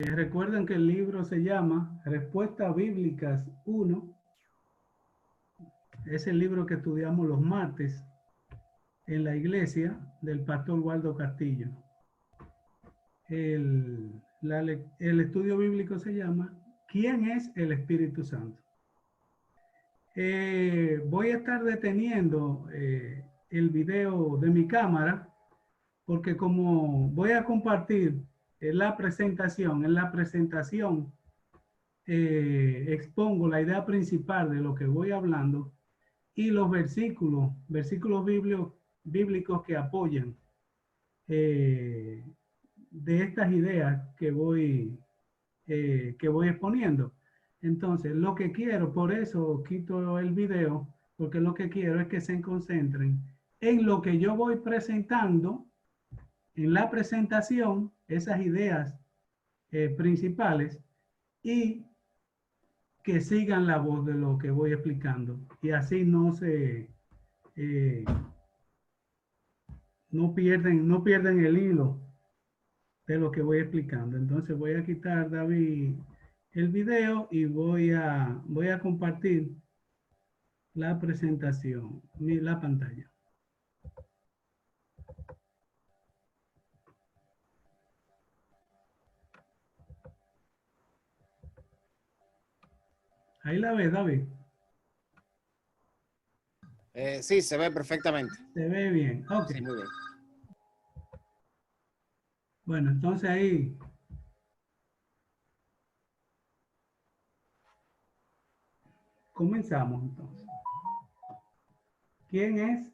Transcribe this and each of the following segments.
Recuerden que el libro se llama Respuestas Bíblicas 1. Es el libro que estudiamos los martes en la iglesia del pastor Waldo Castillo. El estudio bíblico se llama ¿Quién es el Espíritu Santo? Voy a estar deteniendo el video de mi cámara porque como voy a compartir en la presentación expongo la idea principal de lo que voy hablando y los versículos bíblicos que apoyan de estas ideas que voy exponiendo. Entonces, lo que quiero, por eso quito el video, porque lo que quiero es que se concentren en lo que yo voy presentando en la presentación, esas ideas principales, y que sigan la voz de lo que voy explicando. Y así no pierden el hilo de lo que voy explicando. Entonces voy a quitar, David, el video y voy a compartir la presentación, la pantalla. Ahí la ves, David. Sí, se ve perfectamente. Se ve bien. Ok. Sí, muy bien. Bueno, entonces ahí comenzamos entonces. ¿Quién es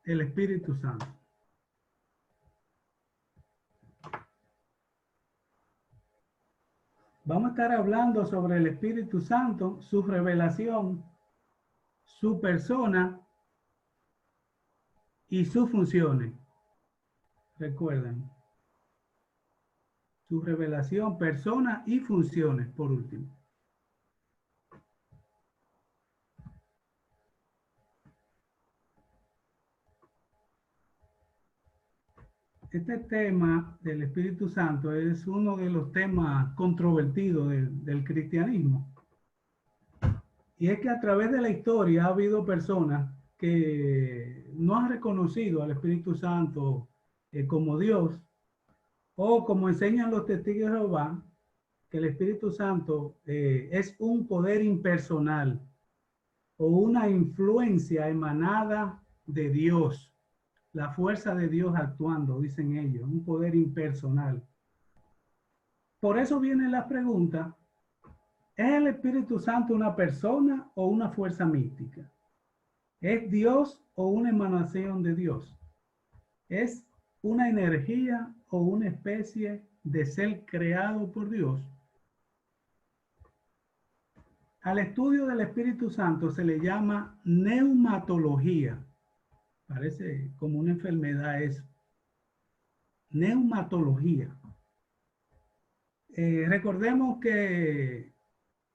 el Espíritu Santo? Vamos a estar hablando sobre el Espíritu Santo, su revelación, su persona y sus funciones. Recuerden, su revelación, persona y funciones, por último. Este tema del Espíritu Santo es uno de los temas controvertidos del cristianismo. Y es que a través de la historia ha habido personas que no han reconocido al Espíritu Santo como Dios, o como enseñan los testigos de Jehová, que el Espíritu Santo es un poder impersonal o una influencia emanada de Dios, la fuerza de Dios actuando, dicen ellos, un poder impersonal. Por eso viene la pregunta: ¿es el Espíritu Santo una persona o una fuerza mística? ¿Es Dios o una emanación de Dios? ¿Es una energía o una especie de ser creado por Dios? Al estudio del Espíritu Santo se le llama neumatología. Parece como una enfermedad eso. Neumatología. Recordemos que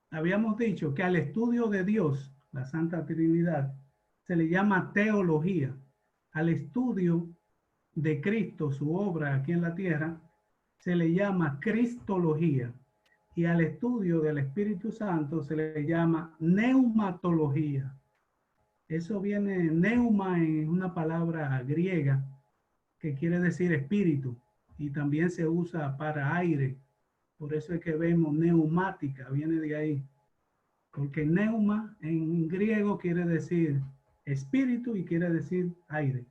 habíamos dicho que al estudio de Dios, la Santa Trinidad, se le llama teología. Al estudio de Cristo, su obra aquí en la tierra, se le llama cristología. Y al estudio del Espíritu Santo se le llama neumatología. Eso viene, neuma es una palabra griega que quiere decir espíritu y también se usa para aire. Por eso es que vemos neumática, viene de ahí. Porque neuma en griego quiere decir espíritu y quiere decir aire.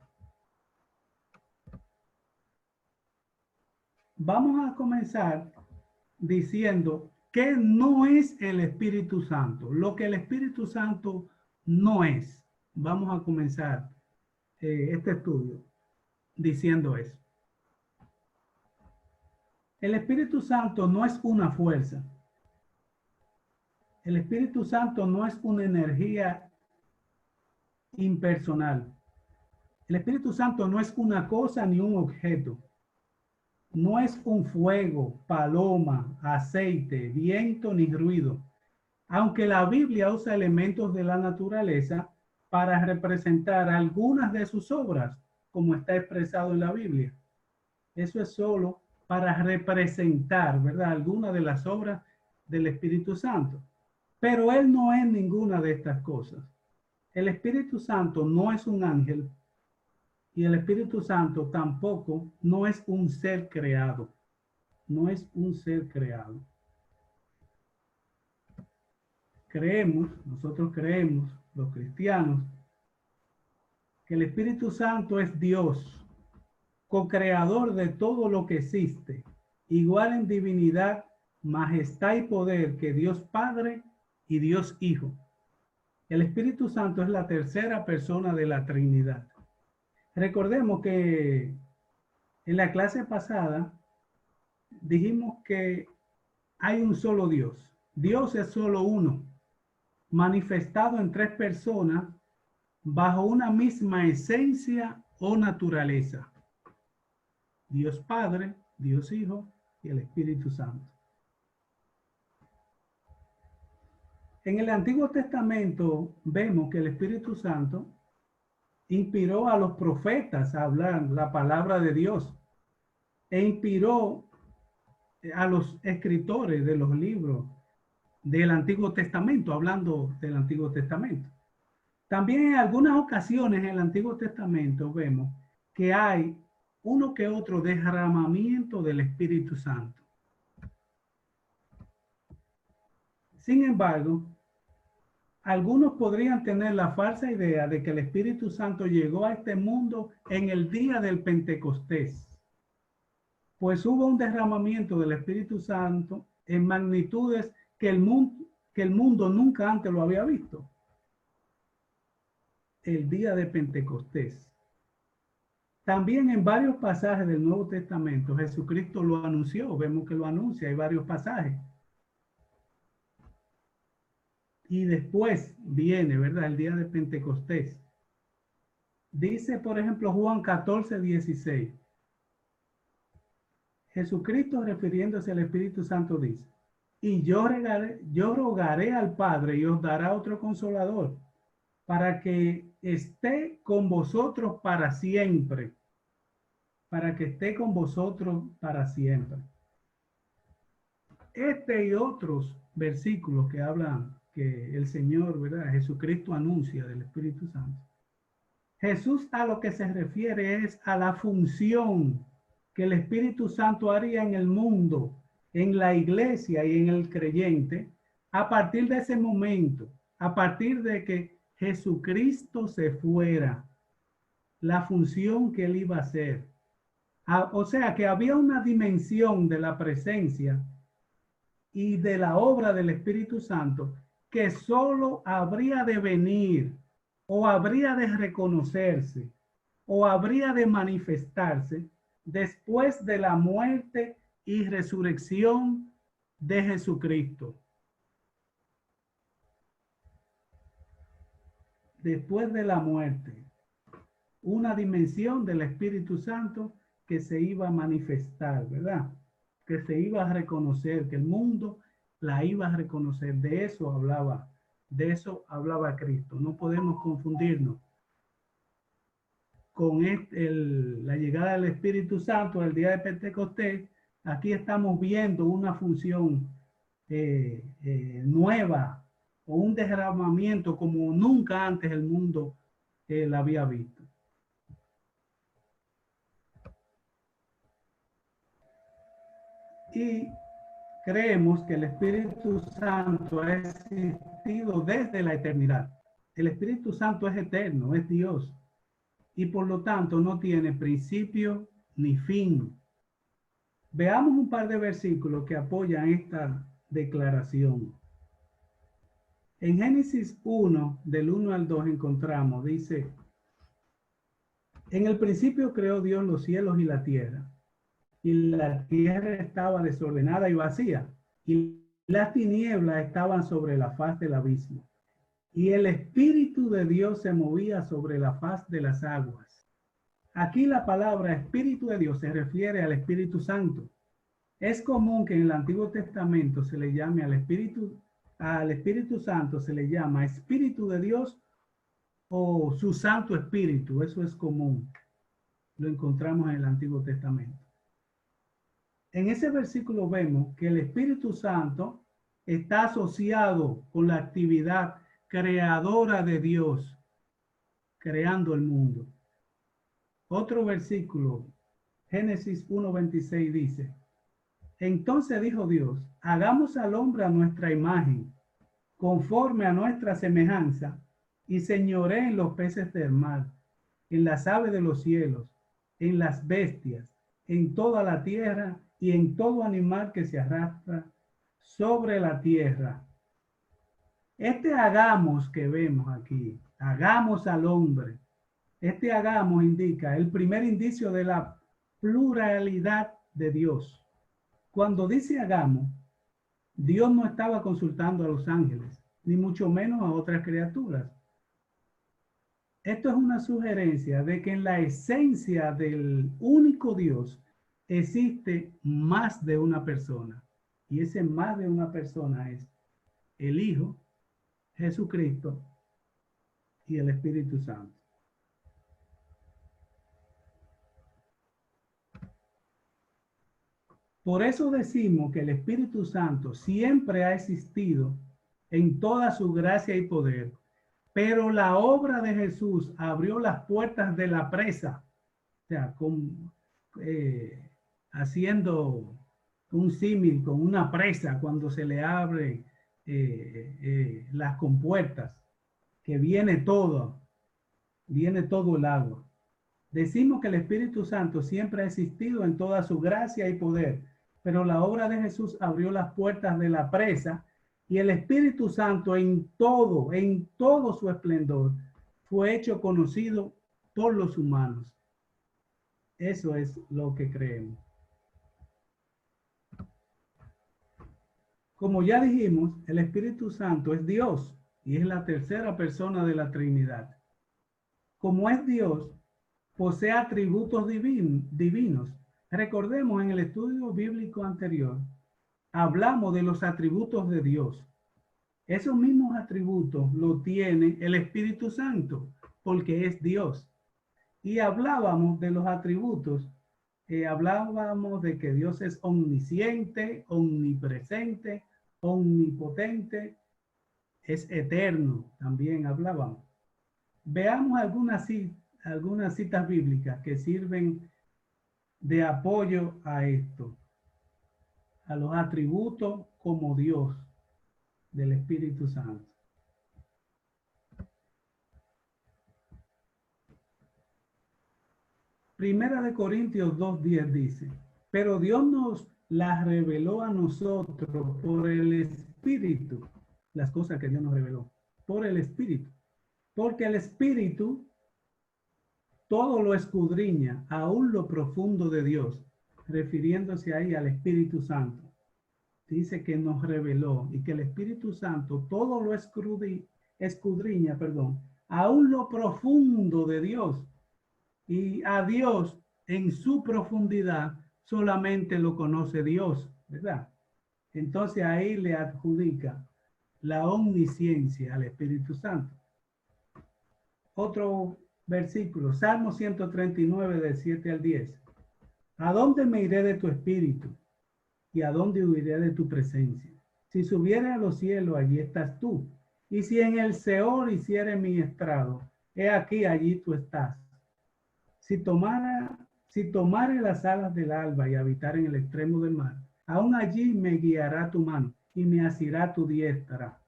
Vamos a comenzar diciendo que no es el Espíritu Santo, lo que el Espíritu Santo no es. Vamos a comenzar este estudio diciendo eso. El Espíritu Santo no es una fuerza. El Espíritu Santo no es una energía impersonal. El Espíritu Santo no es una cosa ni un objeto. No es un fuego, paloma, aceite, viento ni ruido. Aunque la Biblia usa elementos de la naturaleza para representar algunas de sus obras, como está expresado en la Biblia. Eso es solo para representar, ¿verdad?, alguna de las obras del Espíritu Santo. Pero Él no es ninguna de estas cosas. El Espíritu Santo no es un ángel y el Espíritu Santo tampoco no es un ser creado. No es un ser creado. Nosotros creemos, los cristianos, que el Espíritu Santo es Dios, co-creador de todo lo que existe, igual en divinidad, majestad y poder que Dios Padre y Dios Hijo. El Espíritu Santo es la tercera persona de la Trinidad. Recordemos que en la clase pasada dijimos que hay un solo Dios. Dios es solo uno, manifestado en tres personas bajo una misma esencia o naturaleza. Dios Padre, Dios Hijo y el Espíritu Santo. En el Antiguo Testamento vemos que el Espíritu Santo inspiró a los profetas a hablar la palabra de Dios e inspiró a los escritores de los libros del Antiguo Testamento, hablando del Antiguo Testamento. También en algunas ocasiones en el Antiguo Testamento vemos que hay uno que otro derramamiento del Espíritu Santo. Sin embargo, algunos podrían tener la falsa idea de que el Espíritu Santo llegó a este mundo en el día del Pentecostés, pues hubo un derramamiento del Espíritu Santo en magnitudes que el mundo nunca antes lo había visto. El día de Pentecostés. También en varios pasajes del Nuevo Testamento Jesucristo lo anunció, vemos que lo anuncia, hay varios pasajes. Y después viene, ¿verdad?, el día de Pentecostés. Dice, por ejemplo, Juan 14:16. Jesucristo, refiriéndose al Espíritu Santo, dice: y yo rogaré al Padre y os dará otro consolador, para que esté con vosotros para siempre. Para que esté con vosotros para siempre. Este y otros versículos que hablan que el Señor, ¿verdad?, Jesucristo anuncia del Espíritu Santo. Jesús a lo que se refiere es a la función que el Espíritu Santo haría en el mundo, en la iglesia y en el creyente, a partir de ese momento, a partir de que Jesucristo se fuera, la función que él iba a hacer. O sea que había una dimensión de la presencia y de la obra del Espíritu Santo que solo habría de venir o habría de reconocerse o habría de manifestarse después de la muerte y resurrección de Jesucristo. Después de la muerte, una dimensión del Espíritu Santo que se iba a manifestar, ¿verdad? Que se iba a reconocer, que el mundo la iba a reconocer. De eso hablaba Cristo. No podemos confundirnos con la llegada del Espíritu Santo el día de Pentecostés. Aquí estamos viendo una función nueva o un derramamiento como nunca antes el mundo la había visto. Y creemos que el Espíritu Santo ha existido desde la eternidad. El Espíritu Santo es eterno, es Dios, y por lo tanto no tiene principio ni fin. Veamos un par de versículos que apoyan esta declaración. En Génesis 1, del 1 al 2 encontramos, dice: en el principio creó Dios los cielos y la tierra. Y la tierra estaba desordenada y vacía, y las tinieblas estaban sobre la faz del abismo. Y el Espíritu de Dios se movía sobre la faz de las aguas. Aquí la palabra Espíritu de Dios se refiere al Espíritu Santo. Es común que en el Antiguo Testamento se le llame al Espíritu Santo, se le llama Espíritu de Dios o su Santo Espíritu. Eso es común. Lo encontramos en el Antiguo Testamento. en ese versículo vemos que el Espíritu Santo está asociado con la actividad creadora de Dios, creando el mundo. Otro versículo, Génesis 1:26 dice, entonces dijo Dios, hagamos al hombre a nuestra imagen, conforme a nuestra semejanza, y señoré en los peces del mar, en las aves de los cielos, en las bestias, en toda la tierra y en todo animal que se arrastra sobre la tierra. Este hagamos que vemos aquí, hagamos al hombre, este hagamos indica el primer indicio de la pluralidad de Dios. Cuando dice hagamos, Dios no estaba consultando a los ángeles, ni mucho menos a otras criaturas. Esto es una sugerencia de que en la esencia del único Dios existe más de una persona. Y ese más de una persona es el Hijo, Jesucristo y el Espíritu Santo. Por eso decimos que el Espíritu Santo siempre ha existido en toda su gracia y poder, pero la obra de Jesús abrió las puertas de la presa, o sea, haciendo un símil con una presa cuando se le abre las compuertas, que viene todo el agua. Decimos que el Espíritu Santo siempre ha existido en toda su gracia y poder, pero la obra de Jesús abrió las puertas de la presa y el Espíritu Santo en todo su esplendor, fue hecho conocido por los humanos. Eso es lo que creemos. Como ya dijimos, el Espíritu Santo es Dios y es la tercera persona de la Trinidad. Como es Dios, posee atributos divinos. Recordemos en el estudio bíblico anterior, hablamos de los atributos de Dios. Esos mismos atributos lo tiene el Espíritu Santo, porque es Dios. Y hablábamos de los atributos, hablábamos de que Dios es omnisciente, omnipresente, omnipotente, es eterno, también hablábamos. Veamos algunas citas bíblicas que sirven de apoyo a esto, a los atributos como Dios del Espíritu Santo. Primera de Corintios 2:10 dice, pero Dios nos las reveló a nosotros por el Espíritu, las cosas que Dios nos reveló, por el Espíritu, porque el Espíritu todo lo escudriña, aún lo profundo de Dios, refiriéndose ahí al Espíritu Santo. Dice que nos reveló y que el Espíritu Santo todo lo escudriña, aún lo profundo de Dios. Y a Dios en su profundidad solamente lo conoce Dios, ¿verdad? Entonces ahí le adjudica la omnisciencia al Espíritu Santo. Otro versículo, Salmo 139, del 7 al 10. ¿A dónde me iré de tu espíritu? ¿Y a dónde huiré de tu presencia? Si subiere a los cielos, allí estás tú. Y si en el Seol hiciere mi estrado, he aquí, allí tú estás. Si tomare las alas del alba y habitar en el extremo del mar, aún allí me guiará tu mano y me asirá tu diestra.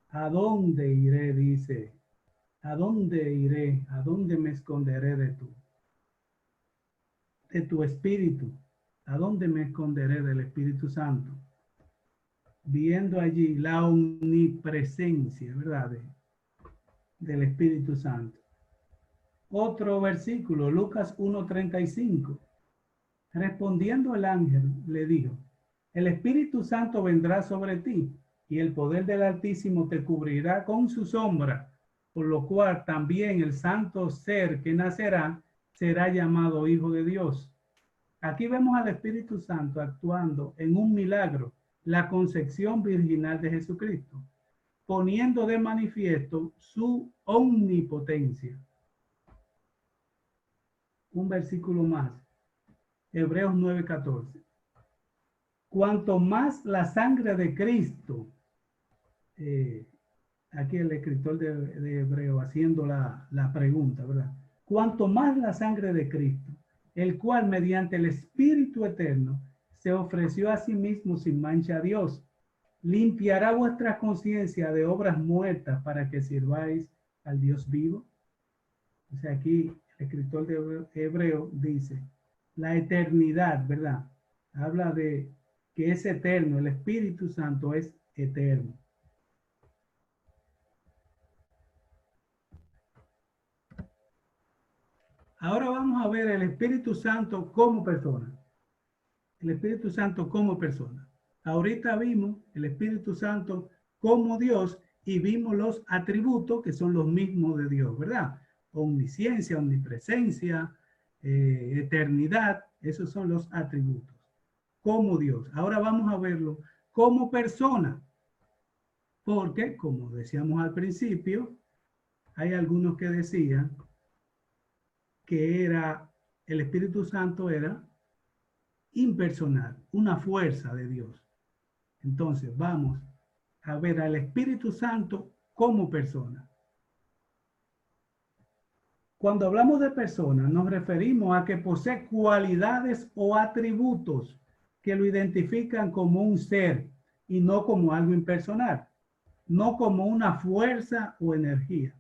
¿A dónde iré? Dice. ¿A dónde iré? ¿A dónde me esconderé de tu espíritu? ¿A dónde me esconderé del Espíritu Santo? Viendo allí la omnipresencia, ¿verdad? Del Espíritu Santo. Otro versículo, Lucas 1:35. Respondiendo el ángel, le dijo, el Espíritu Santo vendrá sobre ti y el poder del Altísimo te cubrirá con su sombra, por lo cual también el santo ser que nacerá será llamado Hijo de Dios. Aquí vemos al Espíritu Santo actuando en un milagro, la concepción virginal de Jesucristo, poniendo de manifiesto su omnipotencia. Un versículo más, Hebreos 9:14. cuanto más la sangre de Cristo, aquí el escritor de Hebreo haciendo la pregunta, ¿verdad? Cuanto más la sangre de Cristo, el cual mediante el Espíritu Eterno se ofreció a sí mismo sin mancha a Dios, limpiará vuestra conciencia de obras muertas para que sirváis al Dios vivo. O sea, aquí el escritor de Hebreo dice, la eternidad, ¿verdad? Habla de que es eterno, el Espíritu Santo es eterno. Ahora vamos a ver el Espíritu Santo como persona. El Espíritu Santo como persona. Ahorita vimos el Espíritu Santo como Dios y vimos los atributos que son los mismos de Dios, ¿verdad? Omnisciencia, omnipresencia, eternidad, esos son los atributos. Como Dios. Ahora vamos a verlo como persona. Porque, como decíamos al principio, hay algunos que decían que el Espíritu Santo era impersonal, una fuerza de Dios. Entonces vamos a ver al Espíritu Santo como persona. Cuando hablamos de persona, nos referimos a que posee cualidades o atributos que lo identifican como un ser y no como algo impersonal, no como una fuerza o energía.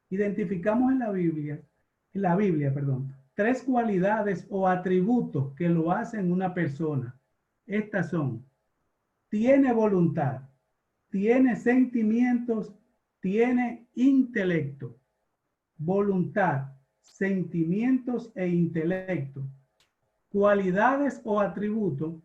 Identificamos en la Biblia, tres cualidades o atributos que lo hacen una persona. Estas son: tiene voluntad, tiene sentimientos, tiene intelecto. Voluntad, sentimientos e intelecto. Cualidades o atributos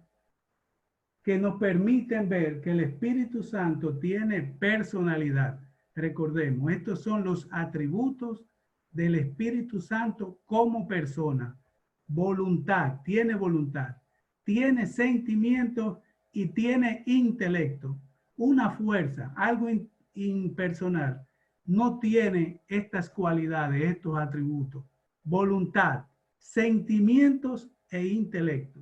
que nos permiten ver que el Espíritu Santo tiene personalidad. Recordemos, estos son los atributos del Espíritu Santo como persona. Voluntad, tiene sentimientos y tiene intelecto. Una fuerza, algo impersonal, no tiene estas cualidades, estos atributos. Voluntad, sentimientos e intelecto.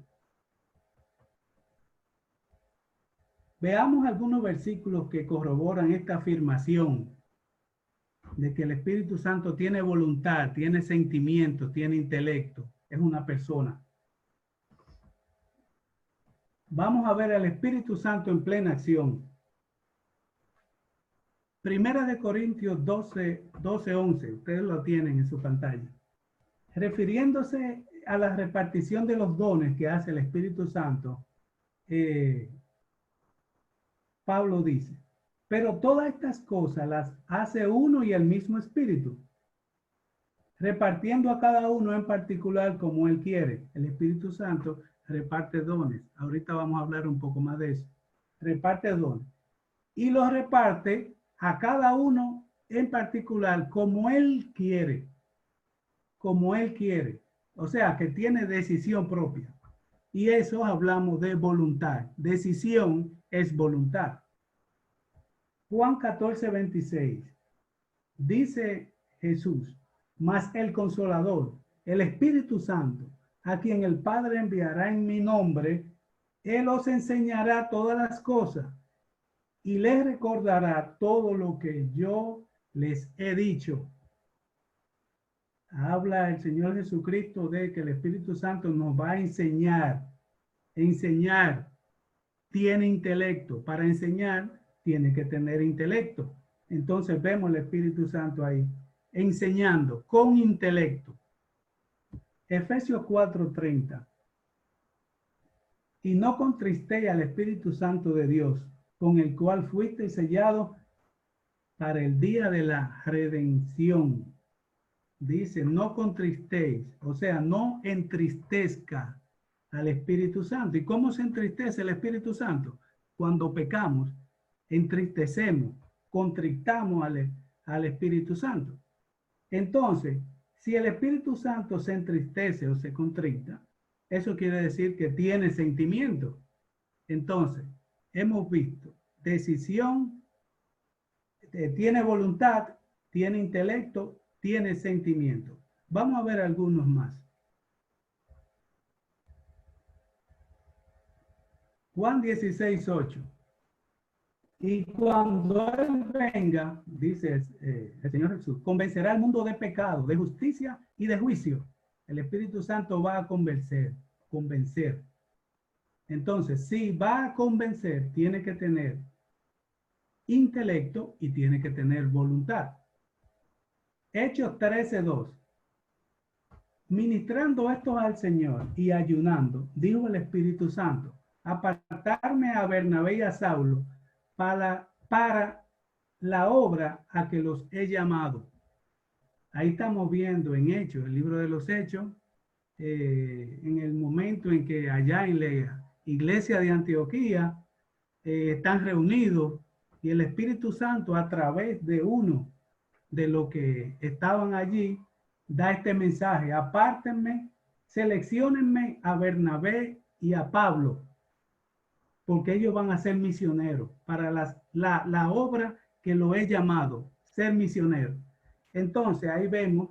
Veamos algunos versículos que corroboran esta afirmación de que el Espíritu Santo tiene voluntad, tiene sentimientos, tiene intelecto, es una persona. Vamos a ver al Espíritu Santo en plena acción. Primera de Corintios 12:11, ustedes lo tienen en su pantalla. Refiriéndose a la repartición de los dones que hace el Espíritu Santo, Pablo dice, pero todas estas cosas las hace uno y el mismo Espíritu, repartiendo a cada uno en particular como él quiere. El Espíritu Santo reparte dones. Ahorita vamos a hablar un poco más de eso. Reparte dones. Y los reparte a cada uno en particular como él quiere. Como él quiere. O sea, que tiene decisión propia. Y eso hablamos de voluntad. Decisión es voluntad. Juan 14:26. Dice Jesús, mas el Consolador, el Espíritu Santo, a quien el Padre enviará en mi nombre, Él os enseñará todas las cosas y les recordará todo lo que yo les he dicho. Habla el Señor Jesucristo de que el Espíritu Santo nos va a enseñar. Tiene intelecto. Para enseñar, tiene que tener intelecto. Entonces vemos el Espíritu Santo ahí, enseñando con intelecto. Efesios 4:30. Y no contristéis al Espíritu Santo de Dios, con el cual fuiste sellado para el día de la redención. Dice, no contristéis, o sea, no entristezca al Espíritu Santo. ¿Y cómo se entristece el Espíritu Santo? Cuando pecamos, entristecemos, contristamos al Espíritu Santo. Entonces, si el Espíritu Santo se entristece o se contrista, eso quiere decir que tiene sentimiento. Entonces, hemos visto decisión, tiene voluntad, tiene intelecto, tiene sentimiento. Vamos a ver algunos más. Juan 16:8. Y cuando Él venga, dice el Señor Jesús, convencerá al mundo de pecado, de justicia y de juicio. El Espíritu Santo va a convencer. Entonces, si va a convencer, tiene que tener intelecto y tiene que tener voluntad. Hechos 13:2. Ministrando esto al Señor y ayunando, dijo el Espíritu Santo, apartarme a Bernabé y a Saulo para la obra a que los he llamado. Ahí estamos viendo en Hechos, el libro de los Hechos, en el momento en que allá en la iglesia de Antioquía están reunidos y el Espíritu Santo a través de uno de los que estaban allí da este mensaje: apártenme, selecciónenme a Bernabé y a Pablo, porque ellos van a ser misioneros para la obra que lo he llamado, ser misionero. Entonces ahí vemos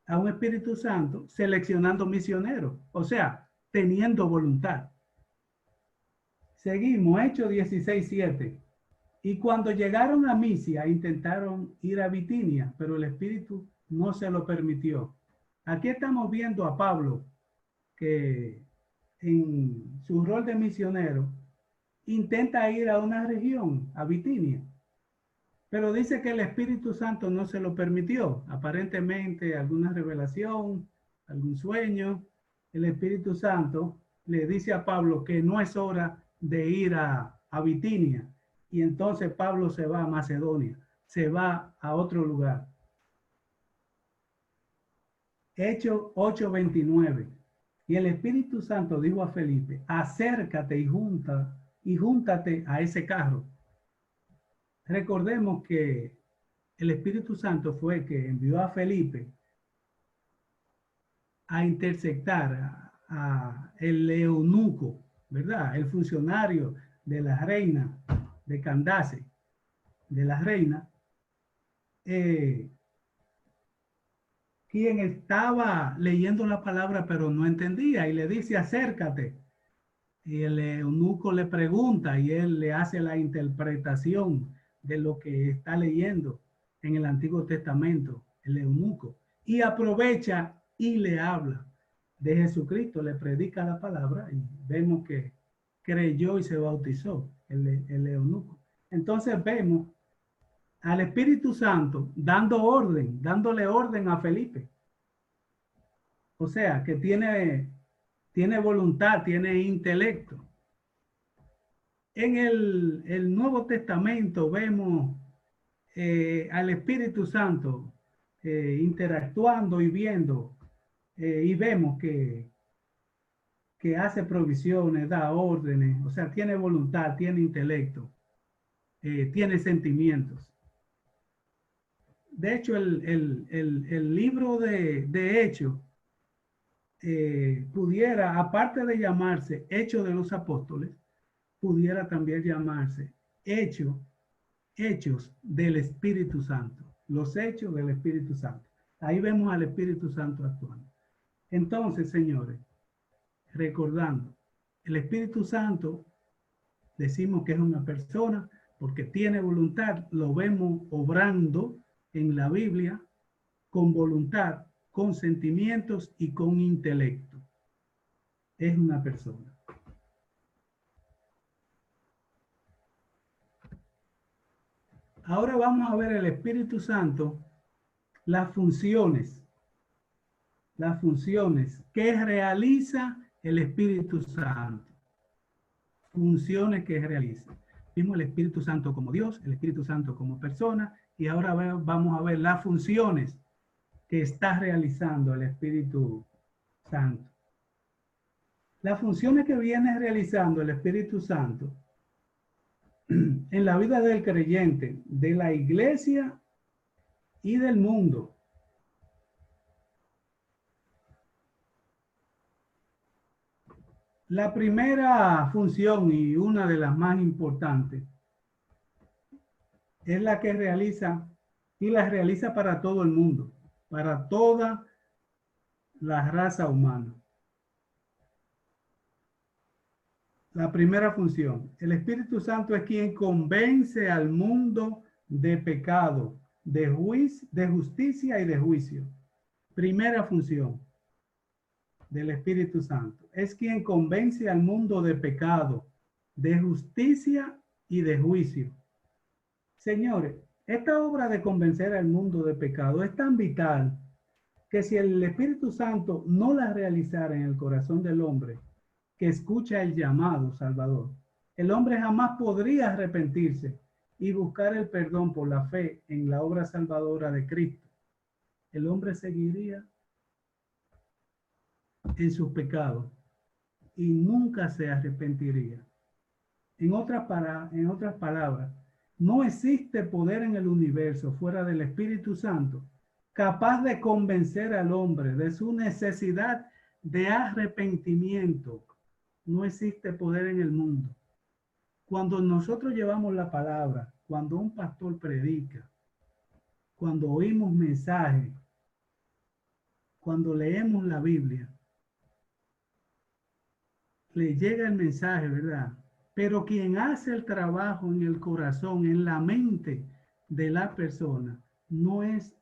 a un Espíritu Santo seleccionando misioneros, o sea, teniendo voluntad. Seguimos, Hechos 16:7. Y cuando llegaron a Misia, intentaron ir a Bitinia, pero el Espíritu no se lo permitió. Aquí estamos viendo a Pablo, que en su rol de misionero intenta ir a una región, a Bitinia, pero dice que el Espíritu Santo no se lo permitió. Aparentemente alguna revelación, algún sueño, el Espíritu Santo le dice a Pablo que no es hora de ir a Bitinia. Y entonces Pablo se va a Macedonia, se va a otro lugar. Hechos 8:29. Y el Espíritu Santo dijo a Felipe, acércate y júntate a ese carro. Recordemos que el Espíritu Santo fue que envió a Felipe a interceptar a el eunuco, ¿verdad? El funcionario de la reina de Candace, de la reina, quien estaba leyendo la palabra pero no entendía y le dice acércate. Y el eunuco le pregunta y él le hace la interpretación de lo que está leyendo en el Antiguo Testamento, el eunuco, y aprovecha y le habla de Jesucristo, le predica la palabra y vemos que creyó y se bautizó el eunuco. Entonces vemos al Espíritu Santo dándole orden a Felipe. O sea, que tiene voluntad, tiene intelecto. En el Nuevo Testamento vemos al Espíritu Santo interactuando y viendo, y vemos que hace provisiones, da órdenes, o sea, tiene voluntad, tiene intelecto, tiene sentimientos. De hecho, el libro de Hechos pudiera, aparte de llamarse Hechos de los Apóstoles, pudiera también llamarse Hechos del Espíritu Santo, los hechos del Espíritu Santo. Ahí vemos al Espíritu Santo actuando. Entonces, señores, recordando, el Espíritu Santo, decimos que es una persona porque tiene voluntad, lo vemos obrando en la Biblia con voluntad, con sentimientos y con intelecto. Es una persona. Ahora vamos a ver el Espíritu Santo, las funciones que realiza el Espíritu Santo. Funciones que realiza. Vimos el Espíritu Santo como Dios, el Espíritu Santo como persona, y ahora vamos a ver las funciones que está realizando el Espíritu Santo. Las funciones que viene realizando el Espíritu Santo en la vida del creyente, de la iglesia y del mundo. La primera función y una de las más importantes es la que realiza y la realiza para todo el mundo, para toda la raza humana. La primera función. El Espíritu Santo es quien convence al mundo de pecado, de justicia y de juicio. Primera función del Espíritu Santo. Es quien convence al mundo de pecado, de justicia y de juicio. Señores, esta obra de convencer al mundo de pecado es tan vital que si el Espíritu Santo no la realizara en el corazón del hombre que escucha el llamado salvador, el hombre jamás podría arrepentirse y buscar el perdón por la fe en la obra salvadora de Cristo. El hombre seguiría en sus pecados y nunca se arrepentiría. En otras palabras, no existe poder en el universo fuera del Espíritu Santo capaz de convencer al hombre de su necesidad de arrepentimiento. No existe poder en el mundo. Cuando nosotros llevamos la palabra, cuando un pastor predica, cuando oímos mensajes, cuando leemos la Biblia, le llega el mensaje, ¿verdad? Pero quien hace el trabajo en el corazón, en la mente de la persona, no es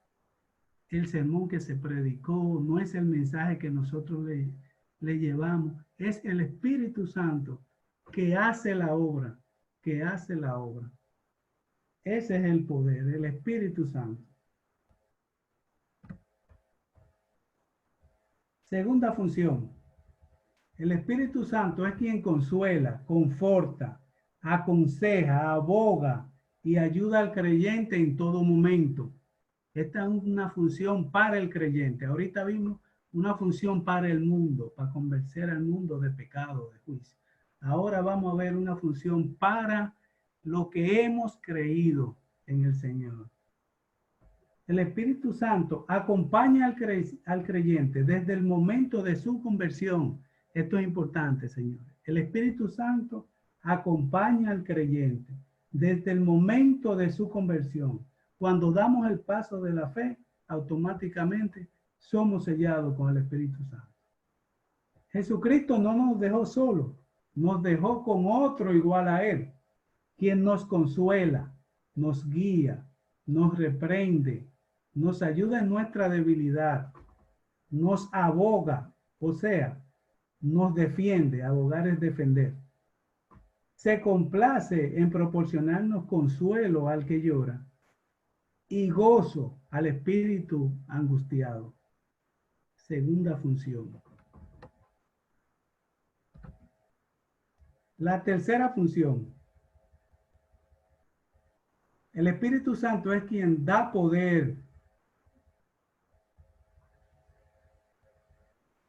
el sermón que se predicó, no es el mensaje que nosotros le llevamos, es el Espíritu Santo que hace la obra, que hace la obra. Ese es el poder del Espíritu Santo. Segunda función. El Espíritu Santo es quien consuela, conforta, aconseja, aboga y ayuda al creyente en todo momento. Esta es una función para el creyente. Ahorita vimos una función para el mundo, para convencer al mundo de pecado, de juicio. Ahora vamos a ver una función para lo que hemos creído en el Señor. El Espíritu Santo acompaña al creyente desde el momento de su conversión. Esto es importante, señores. El Espíritu Santo acompaña al creyente desde el momento de su conversión. Cuando damos el paso de la fe, automáticamente somos sellados con el Espíritu Santo. Jesucristo no nos dejó solos, nos dejó con otro igual a Él, quien nos consuela, nos guía, nos reprende, nos ayuda en nuestra debilidad, nos aboga, o sea, nos defiende. Abogar es defender. Se complace en proporcionarnos consuelo al que llora y gozo al espíritu angustiado. Segunda función. La tercera función. El Espíritu Santo es quien da poder.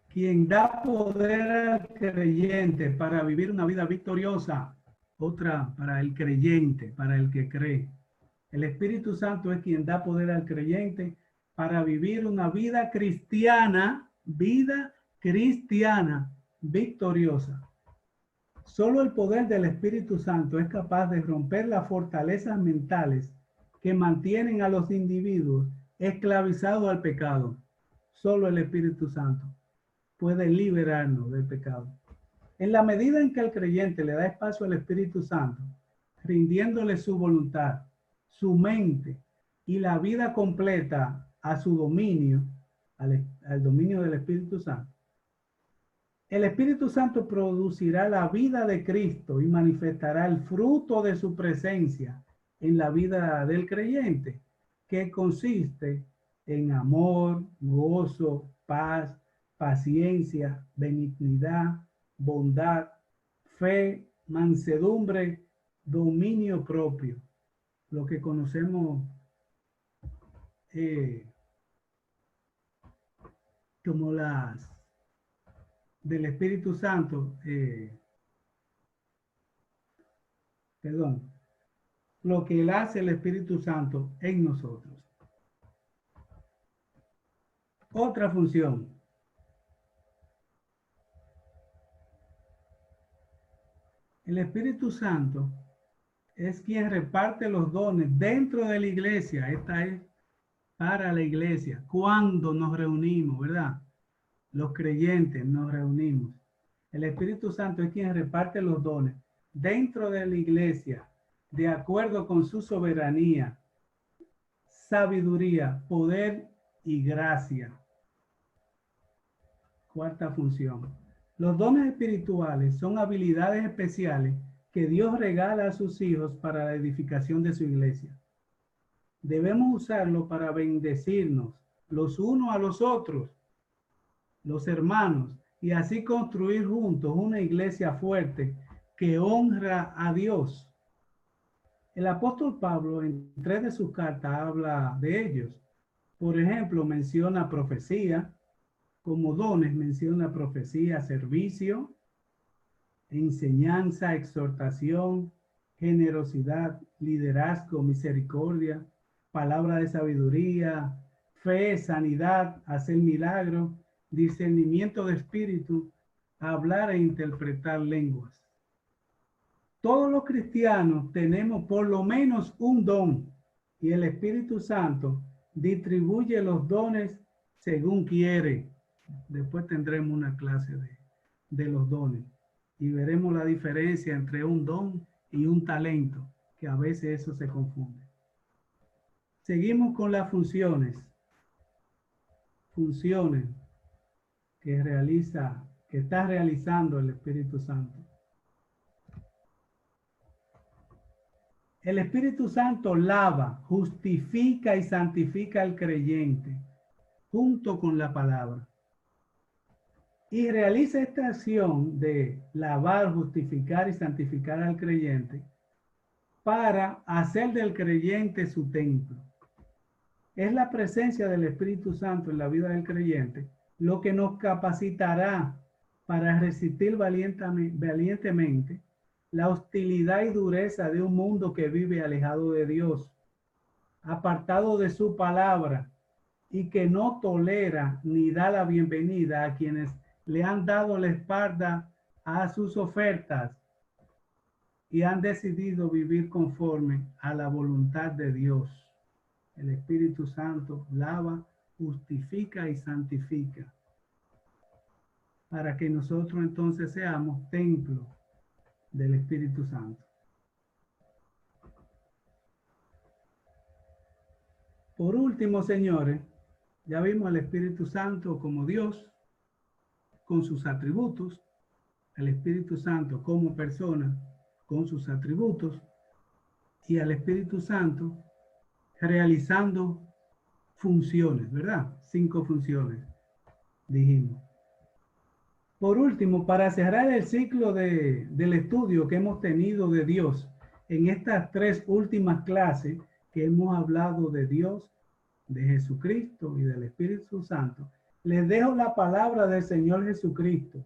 Quien da poder al creyente para vivir una vida victoriosa. Otra para el creyente, para el que cree. El Espíritu Santo es quien da poder al creyente para vivir una vida cristiana victoriosa. Solo el poder del Espíritu Santo es capaz de romper las fortalezas mentales que mantienen a los individuos esclavizados al pecado. Solo el Espíritu Santo puede liberarnos del pecado. En la medida en que el creyente le da espacio al Espíritu Santo, rindiéndole su voluntad, su mente y la vida completa a su dominio, al dominio del Espíritu Santo, el Espíritu Santo producirá la vida de Cristo y manifestará el fruto de su presencia en la vida del creyente, que consiste en amor, gozo, paz, paciencia, benignidad, bondad, fe, mansedumbre, dominio propio, lo que conocemos como las del Espíritu Santo, lo que él hace el Espíritu Santo en nosotros. Otra función. El Espíritu Santo es quien reparte los dones dentro de la iglesia. Esta es para la iglesia. Cuando nos reunimos, ¿verdad? Los creyentes nos reunimos. El Espíritu Santo es quien reparte los dones dentro de la iglesia, de acuerdo con su soberanía, sabiduría, poder y gracia. Cuarta función. Los dones espirituales son habilidades especiales que Dios regala a sus hijos para la edificación de su iglesia. Debemos usarlo para bendecirnos los unos a los otros, los hermanos, y así construir juntos una iglesia fuerte que honra a Dios. El apóstol Pablo en 3 de sus cartas habla de ellos. Por ejemplo, menciona profecía, como dones menciona profecía, servicio, enseñanza, exhortación, generosidad, liderazgo, misericordia, palabra de sabiduría, fe, sanidad, hacer milagros, discernimiento de espíritu, hablar e interpretar lenguas. Todos los cristianos tenemos por lo menos un don y el Espíritu Santo distribuye los dones según quiere. Después tendremos una clase de los dones y veremos la diferencia entre un don y un talento, que a veces eso se confunde. Seguimos con las funciones. Funciones que está realizando el Espíritu Santo. El Espíritu Santo lava, justifica y santifica al creyente junto con la palabra. Y realiza esta acción de lavar, justificar y santificar al creyente para hacer del creyente su templo. Es la presencia del Espíritu Santo en la vida del creyente lo que nos capacitará para resistir valientemente la hostilidad y dureza de un mundo que vive alejado de Dios, apartado de su palabra y que no tolera ni da la bienvenida a quienes le han dado la espalda a sus ofertas y han decidido vivir conforme a la voluntad de Dios. El Espíritu Santo lava, justifica y santifica para que nosotros entonces seamos templo del Espíritu Santo. Por último, señores, ya vimos al Espíritu Santo como Dios, con sus atributos, al Espíritu Santo como persona, con sus atributos, y al Espíritu Santo realizando funciones, ¿verdad? 5 funciones, dijimos. Por último, para cerrar el ciclo del estudio que hemos tenido de Dios en estas 3 últimas clases que hemos hablado de Dios, de Jesucristo y del Espíritu Santo, les dejo la palabra del Señor Jesucristo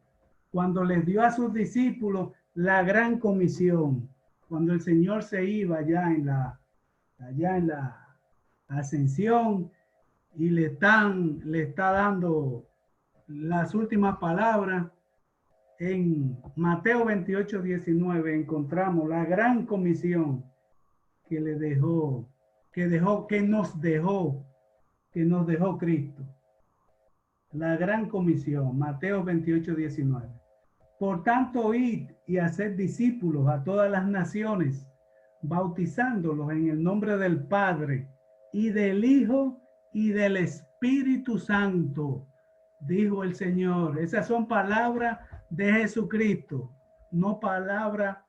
cuando les dio a sus discípulos la gran comisión, cuando el Señor se iba allá en la ascensión y le está dando las últimas palabras. En Mateo 28, 19 encontramos la gran comisión que nos dejó Cristo. La gran comisión, Mateo 28, 19. Por tanto, id y haced discípulos a todas las naciones, bautizándolos en el nombre del Padre y del Hijo y del Espíritu Santo, dijo el Señor. Esas son palabras de Jesucristo, no palabras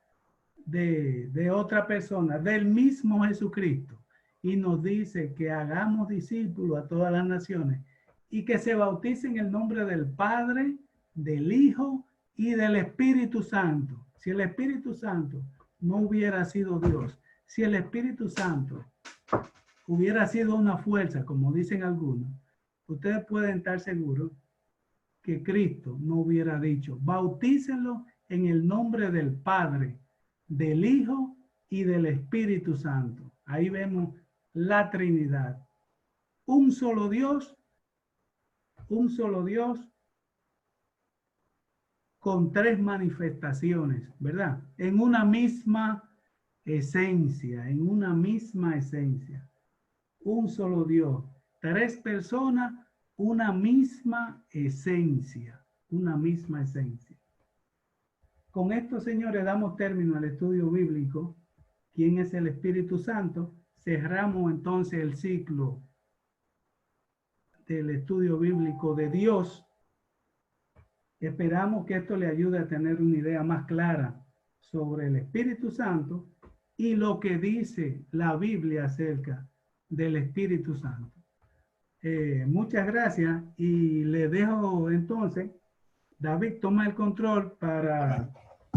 de otra persona, del mismo Jesucristo. Y nos dice que hagamos discípulos a todas las naciones y que se bauticen en el nombre del Padre, del Hijo y del Espíritu Santo. Si el Espíritu Santo no hubiera sido Dios, si el Espíritu Santo hubiera sido una fuerza, como dicen algunos, ustedes pueden estar seguros que Cristo no hubiera dicho, bautícenlo en el nombre del Padre, del Hijo y del Espíritu Santo. Ahí vemos la Trinidad. Un solo Dios con 3 manifestaciones, ¿verdad? En una misma esencia, Un solo Dios, 3 personas, una misma esencia. Con esto, señores, damos término al estudio bíblico. ¿Quién es el Espíritu Santo? Cerramos entonces el ciclo del estudio bíblico de Dios. Esperamos que esto le ayude a tener una idea más clara sobre el Espíritu Santo y lo que dice la Biblia acerca del Espíritu Santo. Muchas gracias y le dejo entonces, David, toma el control para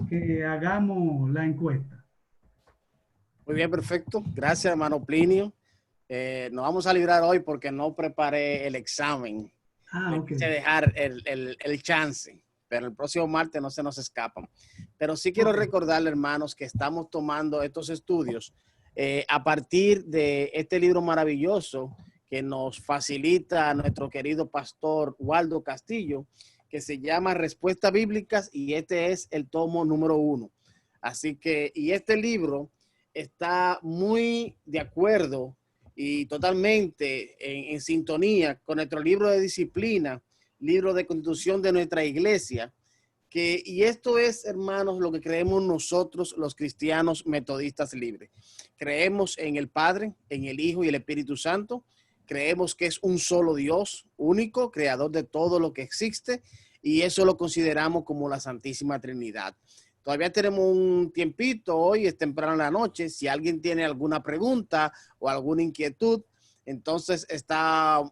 que hagamos la encuesta. Muy bien, perfecto. Gracias, hermano Plinio. Nos vamos a librar hoy porque no preparé el examen. Me quise dejar el chance, pero el próximo martes no se nos escapan. Pero sí quiero recordarle, hermanos, que estamos tomando estos estudios a partir de este libro maravilloso que nos facilita nuestro querido pastor Waldo Castillo, que se llama Respuestas Bíblicas, y este es el tomo número 1. Así que, y este libro está muy de acuerdo y totalmente en sintonía con nuestro libro de disciplina, libro de constitución de nuestra iglesia, y esto es, hermanos, lo que creemos nosotros los cristianos metodistas libres. Creemos en el Padre, en el Hijo y el Espíritu Santo. Creemos que es un solo Dios, único, creador de todo lo que existe, y eso lo consideramos como la Santísima Trinidad. Todavía tenemos un tiempito, hoy es temprano en la noche. Si alguien tiene alguna pregunta o alguna inquietud, entonces está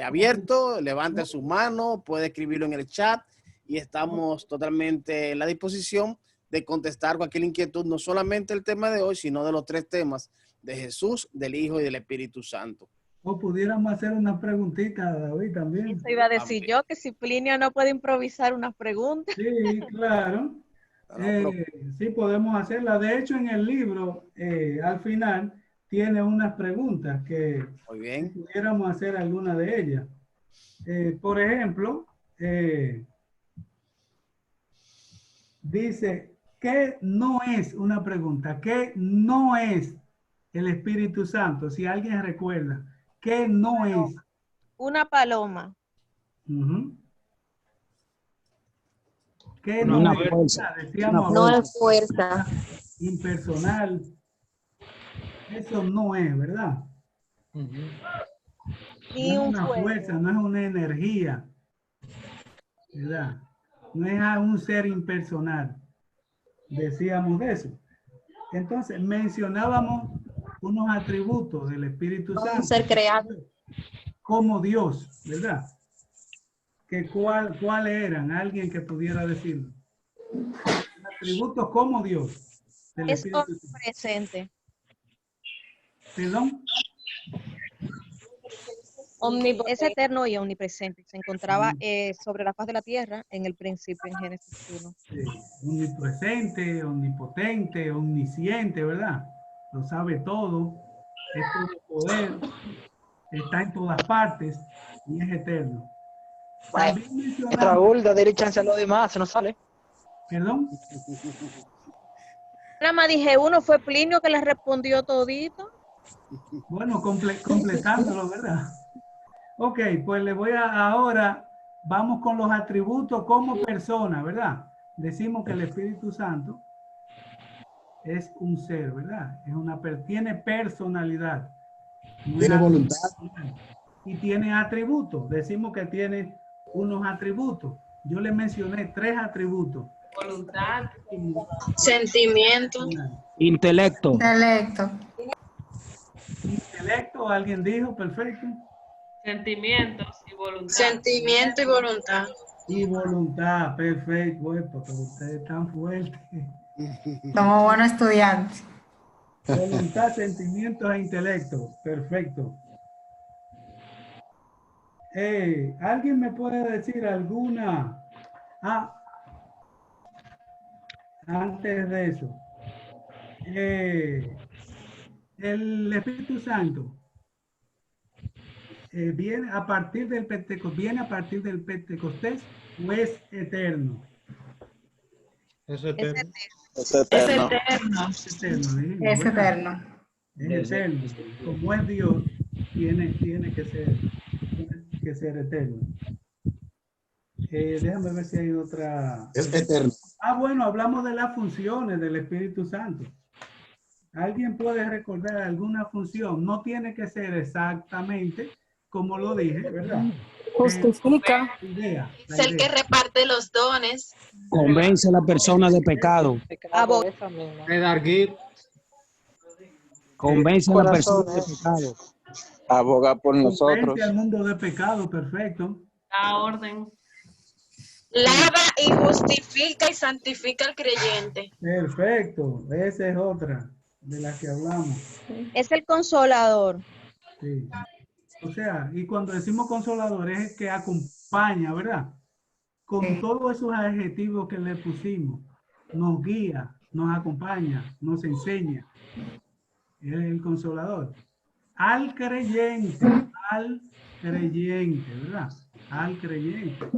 abierto, levante su mano, puede escribirlo en el chat y estamos totalmente en la disposición de contestar cualquier inquietud, no solamente el tema de hoy, sino de los 3 temas de Jesús, del Hijo y del Espíritu Santo. O pudiéramos hacer una preguntita, David, también. Eso iba a decir yo, que si Plinio no puede improvisar unas preguntas. Sí, claro. Sí, podemos hacerla. De hecho, en el libro, al final, tiene unas preguntas que muy bien, pudiéramos hacer alguna de ellas. Por ejemplo, dice, ¿qué no es? Una pregunta, ¿qué no es el Espíritu Santo? Si alguien recuerda, ¿qué no es? Una paloma. ¿Qué Una no es? fuerza. Decíamos, No es fuerza. impersonal. Eso no es, ¿verdad? Ni No es un una fuego. fuerza, no es una energía, ¿verdad? No es a un ser impersonal. Decíamos de eso. Entonces, mencionábamos unos atributos del Espíritu Santo. Un ser creado. Como Dios, ¿verdad? ¿Cuáles eran? Alguien que pudiera decirlo. Atributos como Dios. Del Es Espíritu Santo. omnipresente. ¿Perdón? Es eterno y omnipresente. Se encontraba sobre la faz de la tierra en el principio, en Génesis 1. Sí, omnipresente, omnipotente, omnisciente, ¿verdad? Lo sabe todo, es todo poder, está en todas partes y es eterno. También mencionamos, Raúl, dale chance a los demás, se nos sale. ¿perdón? Nada más dije uno, fue Plinio que le respondió todito. Bueno, completándolo, ¿verdad? Ok, pues le voy ahora, vamos con los atributos como persona, ¿verdad? Decimos que el Espíritu Santo es un ser, ¿verdad? Tiene personalidad. Tiene voluntad. Y tiene atributos. Decimos que tiene unos atributos. Yo le mencioné 3 atributos. Voluntad, Sentimiento. Intelecto. Intelecto, alguien dijo, perfecto. sentimientos y voluntad. Sentimiento y voluntad. Y voluntad, perfecto. Bueno, porque ustedes están fuertes. Somos buenos estudiantes. Voluntad, sentimientos e intelecto. Perfecto. ¿Alguien me puede decir alguna? Antes de eso. El Espíritu Santo viene a partir del Pentecostés o es eterno. Es eterno. Es eterno. Es eterno. Es eterno. Es eterno. Como es Dios, tiene que ser eterno. Déjame ver si hay otra. Es eterno. Bueno, hablamos de las funciones del Espíritu Santo. ¿Alguien puede recordar alguna función? No tiene que ser exactamente como lo dije, ¿verdad? Justifica. Idea, Es el que reparte los dones. Convence a la persona de pecado. Abo- Esa misma. Convence a la persona de pecado. Aboga por nosotros. Convence al mundo de pecado, perfecto. Da orden. Lava y justifica y santifica al creyente. Perfecto, esa es otra de las que hablamos. Es el consolador. Sí. O sea, y cuando decimos consolador es que acompaña, ¿verdad? Con Sí. todos esos adjetivos que le pusimos, nos guía, nos acompaña, nos enseña. Es el consolador. Al creyente, ¿verdad? Al creyente.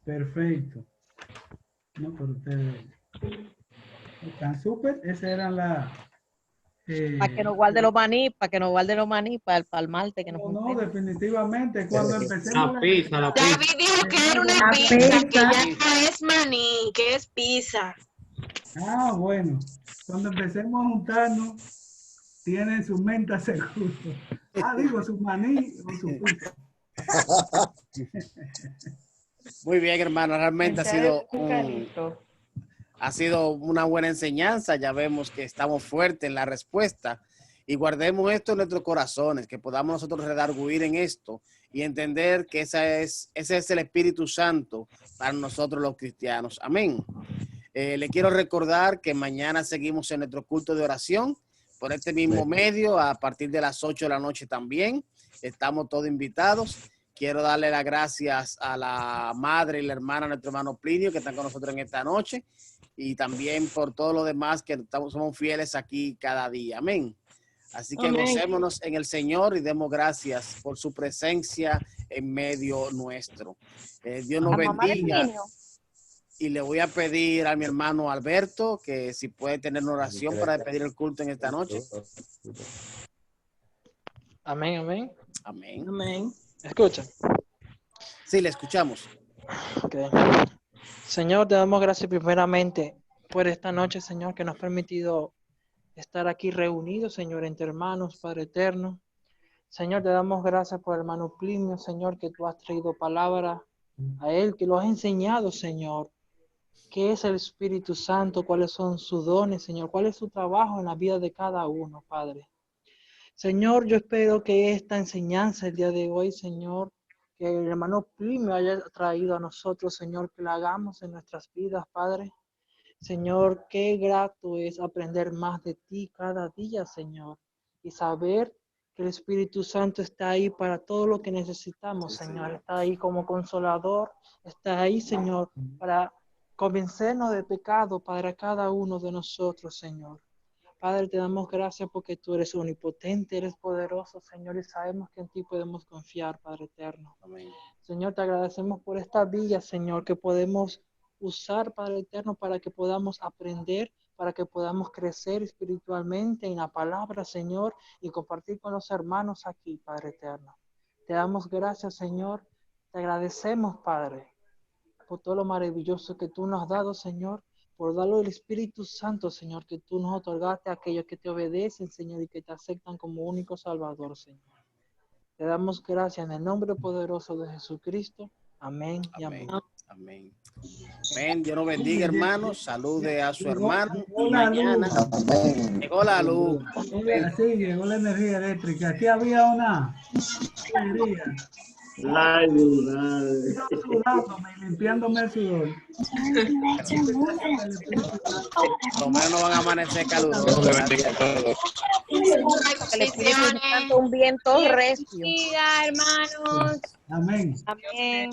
Perfecto. No, pero ustedes están súper. Esas eran las... Para que nos guarde los maní, para que nos guarde los maní, para el martes que nos No, juntemos. definitivamente. Cuando empecemos... David dijo que era una La pizza, pizza. que ya no es maní, que es pizza. Bueno. Cuando empecemos a juntarnos, tienen su mente seguro. Digo, su maní o su pizza. Muy bien, hermano. Realmente ha sido una buena enseñanza. Ya vemos que estamos fuertes en la respuesta y guardemos esto en nuestros corazones, que podamos nosotros redarguir en esto y entender que ese es el Espíritu Santo para nosotros los cristianos. Amén. Le quiero recordar que mañana seguimos en nuestro culto de oración por este mismo medio a partir de las 8 de la noche también. Estamos todos invitados. Quiero darle las gracias a la madre y la hermana de nuestro hermano Plinio que están con nosotros en esta noche y también por todo lo demás que somos fieles aquí cada día. Amén. Así que gocémonos en el Señor y demos gracias por su presencia en medio nuestro. Dios nos bendiga. Y le voy a pedir a mi hermano Alberto que si puede tener una oración para despedir el culto en esta noche. Amén, amén. Amén. Amén. Escucha. Sí, le escuchamos. Okay. Señor, te damos gracias primeramente por esta noche, Señor, que nos ha permitido estar aquí reunidos, Señor, entre hermanos, Padre eterno. Señor, te damos gracias por el hermano Plinio, Señor, que tú has traído palabra a él, que lo has enseñado, Señor. ¿Qué es el Espíritu Santo? ¿Cuáles son sus dones, Señor? ¿Cuál es su trabajo en la vida de cada uno, Padre? Señor, yo espero que esta enseñanza el día de hoy, Señor, que el hermano Plinio haya traído a nosotros, Señor, que la hagamos en nuestras vidas, Padre. Señor, qué grato es aprender más de ti cada día, Señor, y saber que el Espíritu Santo está ahí para todo lo que necesitamos, Señor. Está ahí como consolador, está ahí, Señor, para convencernos de pecado para cada uno de nosotros, Señor. Padre, te damos gracias porque tú eres omnipotente, eres poderoso, Señor, y sabemos que en ti podemos confiar, Padre eterno. Amén. Señor, te agradecemos por esta villa, Señor, que podemos usar, Padre eterno, para que podamos aprender, para que podamos crecer espiritualmente en la palabra, Señor, y compartir con los hermanos aquí, Padre eterno. Te damos gracias, Señor. Te agradecemos, Padre, por todo lo maravilloso que tú nos has dado, Señor, por darlo el Espíritu Santo, Señor, que tú nos otorgaste a aquellos que te obedecen, Señor, y que te aceptan como único Salvador, Señor. Te damos gracias en el nombre poderoso de Jesucristo. Amén y amén. Amén. Amén. Dios nos bendiga, hermanos. Salude a su hermano. Llegó la Mañana llegó la luz. Sí, llegó la energía eléctrica. Aquí había una energía. Sudándome y limpiándome el sudor. Por lo menos no van a amanecer calurosos. El Espíritu Santo, un viento recio. Bendiga, hermanos. Amén. Amén.